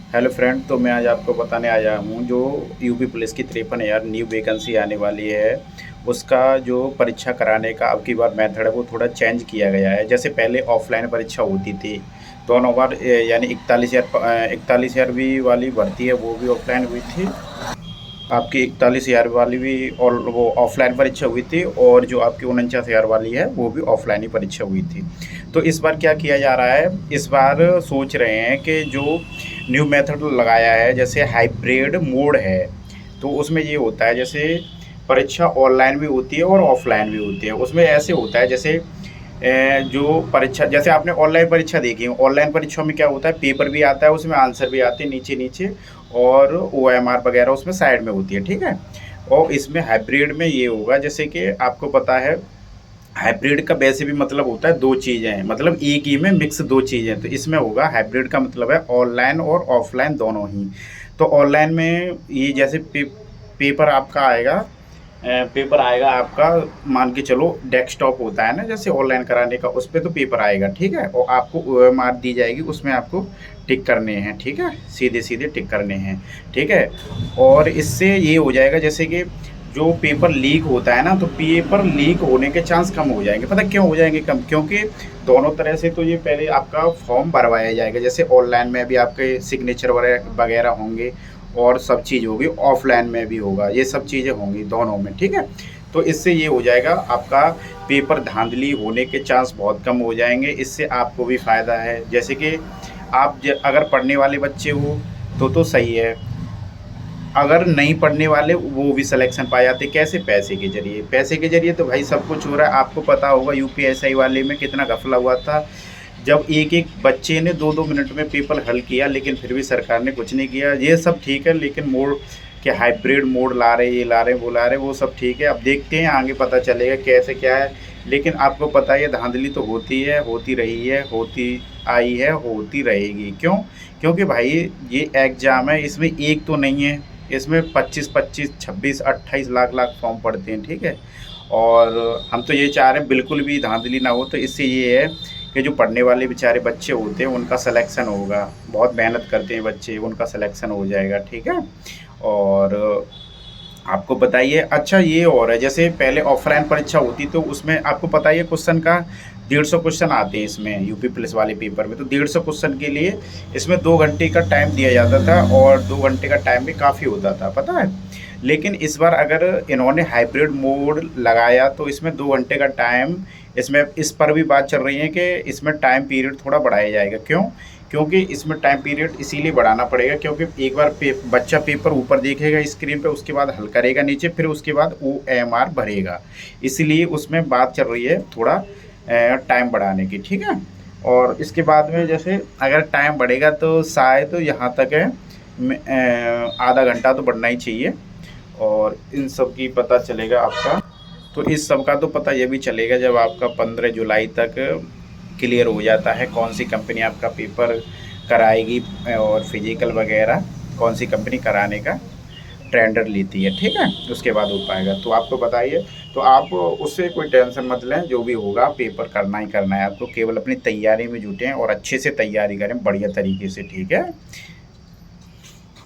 Hello friend, तो मैं आज आपको बताने आया हूँ जो यूपी पुलिस की 53,000 न्यू वैकेंसी आने वाली है। उसका जो परीक्षा कराने का अब की बार मेथड है वो थोड़ा चेंज किया गया है। जैसे पहले ऑफलाइन परीक्षा होती थी दोनों बार, यानी 41,000 वाली भर्ती है वो भी ऑफलाइन हुई थी। आपकी 41,000 वाली भी और वो ऑफलाइन परीक्षा हुई थी, और जो आपकी 49,000 वाली है वो भी ऑफलाइन ही परीक्षा हुई थी। तो इस बार क्या किया जा रहा है, इस बार सोच रहे हैं कि जो न्यू मेथड लगाया है, जैसे हाइब्रिड मोड है। तो उसमें ये होता है, जैसे परीक्षा ऑनलाइन भी होती है और ऑफलाइन भी होती है। उसमें ऐसे होता है जैसे जो परीक्षा, जैसे आपने ऑनलाइन परीक्षा देखी है, ऑनलाइन परीक्षा में क्या होता है, पेपर भी आता है, उसमें आंसर भी आते हैं नीचे नीचे, और OMR वगैरह उसमें साइड में होती है, ठीक है। और इसमें हाइब्रिड में ये होगा, जैसे कि आपको पता है हाइब्रिड का वैसे भी मतलब होता है दो चीज़ें हैं, मतलब एक ही में मिक्स दो चीज़ें। तो इसमें होगा हाइब्रिड का मतलब है ऑनलाइन और ऑफलाइन दोनों ही। तो ऑनलाइन में ये जैसे पेपर आपका आएगा, पेपर आएगा आपका, मान के चलो डेस्कटॉप होता है ना जैसे ऑनलाइन कराने का, उस पर तो पेपर आएगा, ठीक है। और आपको OMR दी जाएगी, उसमें आपको टिक करने हैं, ठीक है, सीधे सीधे टिक करने हैं, ठीक है। और इससे ये हो जाएगा जैसे कि जो पेपर लीक होता है ना, तो पेपर लीक होने के चांस कम हो जाएंगे। पता क्यों हो जाएंगे कम? क्योंकि दोनों तरह से तो ये पहले आपका फॉर्म भरवाया जाएगा। जैसे ऑनलाइन में भी आपके सिग्नेचर वगैरह होंगे, और सब चीज़ होगी, ऑफलाइन में भी होगा, ये सब चीज़ें होंगी दोनों में, ठीक है। तो इससे ये हो जाएगा आपका पेपर धांधली होने के चांस बहुत कम हो जाएंगे। इससे आपको भी फ़ायदा है, जैसे कि आप अगर पढ़ने वाले बच्चे हो तो सही है। अगर नहीं पढ़ने वाले वो भी सिलेक्शन पा जाते, कैसे? पैसे के जरिए। पैसे के जरिए तो भाई सब कुछ हो रहा है। आपको पता होगा UPSI वाले में कितना घपला हुआ था, जब एक एक बच्चे ने 2-2 मिनट में पेपर हल किया, लेकिन फिर भी सरकार ने कुछ नहीं किया। ये सब ठीक है, लेकिन मोड के हाइब्रिड मोड ला रहे, ये ला रहे, वो ला रहे, वो सब ठीक है। अब देखते हैं आगे पता चलेगा कैसे क्या है। लेकिन आपको पता है ये धांधली तो होती है, होती रही है, होती आई है, होती रहेगी। क्यों? क्योंकि भाई ये एग्ज़ाम है, इसमें एक तो नहीं है, इसमें 25-25, 26-28 लाख लाख फॉर्म पड़ते हैं, ठीक है। और हम तो ये चाह रहे हैं बिल्कुल भी धांधली ना हो। तो इससे ये है कि जो पढ़ने वाले बेचारे बच्चे होते हैं उनका सिलेक्शन होगा, बहुत मेहनत करते हैं बच्चे, उनका सिलेक्शन हो जाएगा, ठीक है। और आपको बताइए, अच्छा ये और है, जैसे पहले ऑफलाइन परीक्षा होती तो उसमें आपको पता ही है क्वेश्चन का 150 क्वेश्चन आते हैं इसमें यूपी पुलिस वाले पेपर में। तो 150 क्वेश्चन के लिए इसमें 2 घंटे का टाइम दिया जाता था, और 2 घंटे का टाइम भी काफ़ी होता था, पता है। लेकिन इस बार अगर इन्होंने हाइब्रिड मोड लगाया तो इसमें 2 घंटे का टाइम, इसमें इस पर भी बात चल रही है कि इसमें टाइम पीरियड थोड़ा बढ़ाया जाएगा। क्यों? क्योंकि इसमें टाइम पीरियड इसीलिए बढ़ाना पड़ेगा क्योंकि एक बार बच्चा पेपर ऊपर देखेगा स्क्रीन पे, उसके बाद हल करेगा नीचे, फिर उसके बाद OMR भरेगा। इसलिए उसमें बात चल रही है थोड़ा टाइम बढ़ाने की, ठीक है। और इसके बाद में जैसे अगर टाइम बढ़ेगा तो शायद तो यहाँ तक है, आधा घंटा तो बढ़ना ही चाहिए। और इन सब की पता चलेगा आपका, तो इस सब का तो पता ये भी चलेगा जब आपका 15 जुलाई तक क्लियर हो जाता है कौन सी कंपनी आपका पेपर कराएगी, और फिजिकल वगैरह कौन सी कंपनी कराने का टेंडर लेती है, ठीक है। उसके बाद हो पाएगा। तो आपको बताइए, तो आप उससे कोई टेंशन मत लें, जो भी होगा पेपर करना ही करना है आपको। केवल अपनी तैयारी में जुटें और अच्छे से तैयारी करें बढ़िया तरीके से, ठीक है।